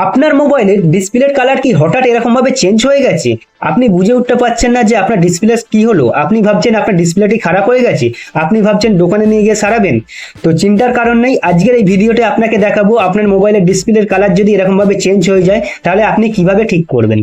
আপনার মোবাইলের ডিসপ্লের কালার কি হঠাৎ এরকম ভাবে চেঞ্জ হয়ে গেছে? আপনি বুঝে উঠতে পারছেন না যে আপনার ডিসপ্লে কি হলো। আপনি ভাবছেন আপনার ডিসপ্লেটি খারাপ হয়ে গেছে, আপনি ভাবছেন দোকানে নিয়ে গিয়ে সারাবেন। তো চিন্তার কারণ নেই, আজকের এই ভিডিওতে আপনাকে দেখাবো আপনার মোবাইলের ডিসপ্লের কালার যদি এরকম ভাবে চেঞ্জ হয়ে যায় তাহলে আপনি কিভাবে ঠিক করবেন।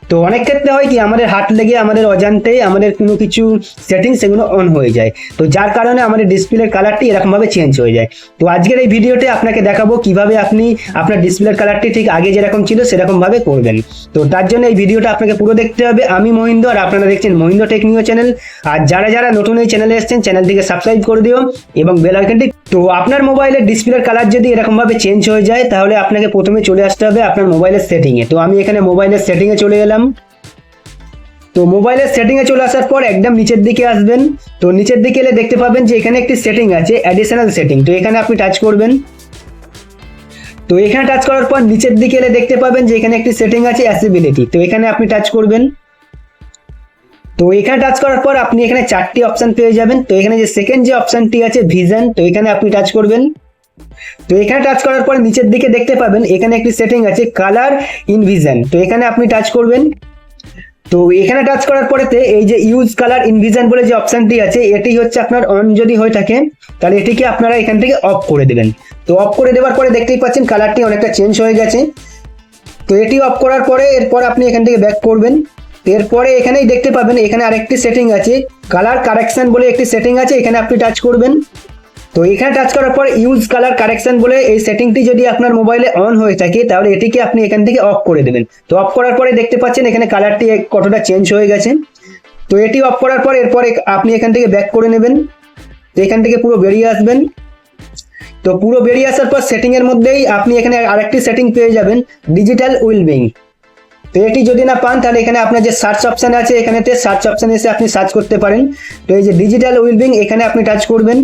তো অনেক ক্ষেত্রে হয় কি, আমাদের হাত লেগে আমাদের অজান্তে আমাদের কোনো কিছু সেটিংস সেগুলো অন হয়ে যায়, তো যার কারণে আমাদের ডিসপ্লের কালারটি এরকম ভাবে চেঞ্জ হয়ে যায়। তো আজকের এই ভিডিওতে আপনাকে দেখাবো কিভাবে আপনি আপনার ডিসপ্লের কালারটি ঠিক আগে যেরকম ছিল সেরকম ভাবে করবেন। তো তার জন্য এই ভিডিওটা আপনাকে পুরো দেখতে হবে। আমি মহিন্দ্র আর আপনারা দেখছেন মহিন্দ্র টেক নিউ চ্যানেল। আর যারা যারা নতুন এই চ্যানেলে এসেছেন চ্যানেলটিকে সাবস্ক্রাইব করে দিও এবং বেল আইকনটি। তো আপনার মোবাইলের ডিসপ্লের কালার যদি এরকম ভাবে চেঞ্জ হয়ে যায় তাহলে আপনাকে প্রথমে চলে আসতে হবে আপনার মোবাইলের সেটিংয়ে। তো আমি এখানে মোবাইলের সেটিংয়ে চলে এলাম। তো মোবাইলের সেটিংয়ে চলে আসার পর একদম নিচের দিকে আসবেন। তো নিচের দিকে এলে দেখতে পাবেন যে এখানে একটি সেটিং আছে, অ্যাডিশনাল সেটিং। তো এখানে আপনি টাচ করবেন। তো এখানে টাচ করার পর নিচের দিকে এলে দেখতে পাবেন যে এখানে একটি সেটিং আছে, অ্যাসিবিলিটি। তো এখানে আপনি টাচ করবেন। তো এখানে টাচ করার পর আপনি এখানে চারটি অপশন পেয়ে যাবেন। তো এখানে যে সেকেন্ড যে অপশনটি আছে ভিশন, তো এখানে আপনি টাচ করবেন। তো এখানে টাচ করার পর নিচের দিকে দেখতে পাবেন এখানে একটি সেটিং আছে, কালার ইন ভিশন। তো এখানে আপনি টাচ করবেন। তো এখানে টাচ করার পরেতে এই যে ইউজ কালার ইন ভিশন বলে যে অপশনটি আছে, এটি হচ্ছে আপনার অন যদি হয়ে থাকে তাহলে এটিকে আপনারা এখান থেকে অফ করে দেবেন। তো অফ করে দেওয়ার পরে দেখতেই পাচ্ছেন কালারটি অনেকটা চেঞ্জ হয়ে গেছে। তো এটি অফ করার পরে এরপর আপনি এখান থেকে ব্যাক করবেন। এরপরে এখানেই দেখতে পাবেন এখানে আরেকটি সেটিং আছে, কালার কারেকশন বলে একটি সেটিং আছে, এখানে আপনি টাচ করবেন। তো এখানে টাচ করার পর ইউজ কালার কারেকশন বলে এই সেটিংটি যদি আপনার মোবাইলে অন হয়ে থাকে তাহলে এটিকে আপনি এখান থেকে অফ করে দেবেন। তো অফ করার পরে দেখতে পাচ্ছেন এখানে কালারটি কতটা চেঞ্জ হয়ে গেছে। তো এটি অফ করার পর এরপরে আপনি এখান থেকে ব্যাক করে নেবেন। তো এখান থেকে পুরো বেরিয়ে আসবেন। তো পুরো বেরিয়ে আসার পর সেটিং এর মধ্যেই আপনি এখানে আরেকটি সেটিং পেয়ে যাবেন, ডিজিটাল ওয়েলবিং। তো এটি যদি না পান তাহলে এখানে আপনার যে সার্চ অপশন আছে এখানেতে সার্চ অপশন এসে আপনি সার্চ করতে পারেন। তো এই যে ডিজিটাল ওয়েলবিং এখানে আপনি টাচ করবেন।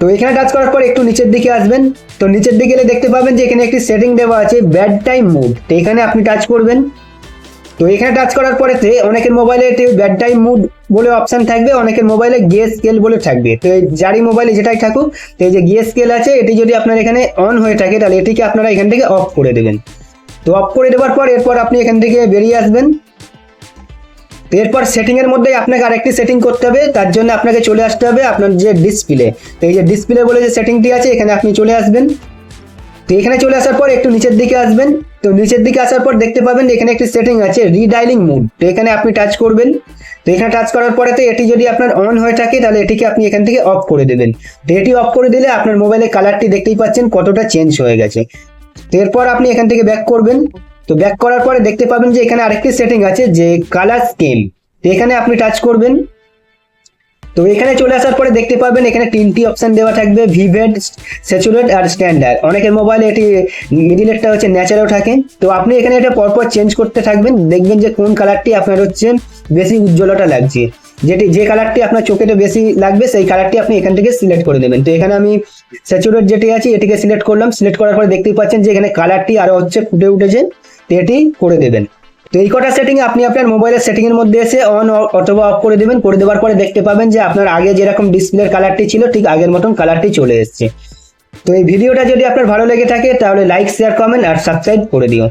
তো এখানে টাচ করার পর একটু নিচের দিকে আসবেন। তো নিচের দিকে এলে দেখতে পাবেন যে এখানে একটি সেটিং দেওয়া আছে, বেড টাইম মুড। তো এখানে আপনি টাচ করবেন। তো এখানে টাচ করার পরেতে অনেকের মোবাইলে এটি বেড টাইম মুড বলে অপশন থাকবে, অনেকের মোবাইলে গিয়ে স্কেল বলে থাকবে। তো যারই মোবাইলে যেটাই থাকুক, তো এই যে গিয়ে স্কেল আছে এটি যদি আপনার এখানে অন হয়ে থাকে তাহলে এটিকে আপনারা এখান থেকে অফ করে দেবেন। তো অফ করে দেওয়ার পর এরপর আপনি এখান থেকে বেরিয়ে আসবেন। এরপর সেটিং এর মধ্যে আপনাকে আরেকটি সেটিং করতে হবে, তার জন্য আপনাকে চলে আসতে হবে আপনার যে ডিসপ্লে। তো এই যে ডিসপ্লে বলে যে সেটিংটি আছে এখানে আপনি চলে আসবেন। তো এখানে চলে আসার পর একটু নিচের দিকে আসবেন। তো নিচের দিকে আসার পর দেখতে পাবেন এখানে একটি সেটিং আছে, রিডাইলিং মুড। তো এখানে আপনি টাচ করবেন। তো এখানে টাচ করার পরে তো এটি যদি আপনার অন হয়ে থাকে তাহলে এটিকে আপনি এখান থেকে অফ করে দেবেন। তো এটি অফ করে দিলে আপনার মোবাইলের কালারটি দেখতেই পাচ্ছেন কতটা চেঞ্জ হয়ে গেছে। তো এরপর আপনি এখান থেকে ব্যাক করবেন। তো ব্যাক করার পরে দেখতে পাবেন যে এখানে আরেকটি সেটিং আছে, যে কালার স্কিম। তো এখানে আপনি টাচ করবেন। তো এখানে চলে আসার পরে দেখতে পাবেন এখানে তিনটি অপশন দেওয়া থাকবে, ভিভেড, স্যাচুরেট আর স্ট্যান্ডার্ড। অনেকের মোবাইলে এটি মিডিলেরটা হচ্ছে ন্যাচারাল থাকে। তো আপনি এখানে এটা পরপর চেঞ্জ করতে থাকবেন, দেখবেন যে কোন কালারটি আপনার হচ্ছে বেশি উজ্জ্বলতা লাগছে, যে কালারটি আপনার চোখেতে বেশি লাগবে সেই কালারটি আপনি এখান থেকে সিলেক্ট করে দেবেন। তো এখানে আমি স্যাচুরেট যেটি আছে এটিকে সিলেক্ট করলাম। সিলেক্ট করার পরে দেখতেই পাচ্ছেন যে এখানে কালারটি আরো হচ্ছে ফুটে উঠেছে, তো এটি করে দেবেন। তো এই কটা সেটিং আপনি আপনার মোবাইলের সেটিং এর মধ্যে এসে অন অথবা অফ করে দেবেন। করে দেওয়ার পরে দেখতে পাবেন যে আপনার আগে যেরকম ডিসপ্লের কালারটি ছিল ঠিক আগের মতন কালারটি চলে এসেছে। তো এই ভিডিওটা যদি আপনার ভালো লেগে থাকে তাহলে লাইক, শেয়ার, কমেন্ট আর সাবস্ক্রাইব করে দিও।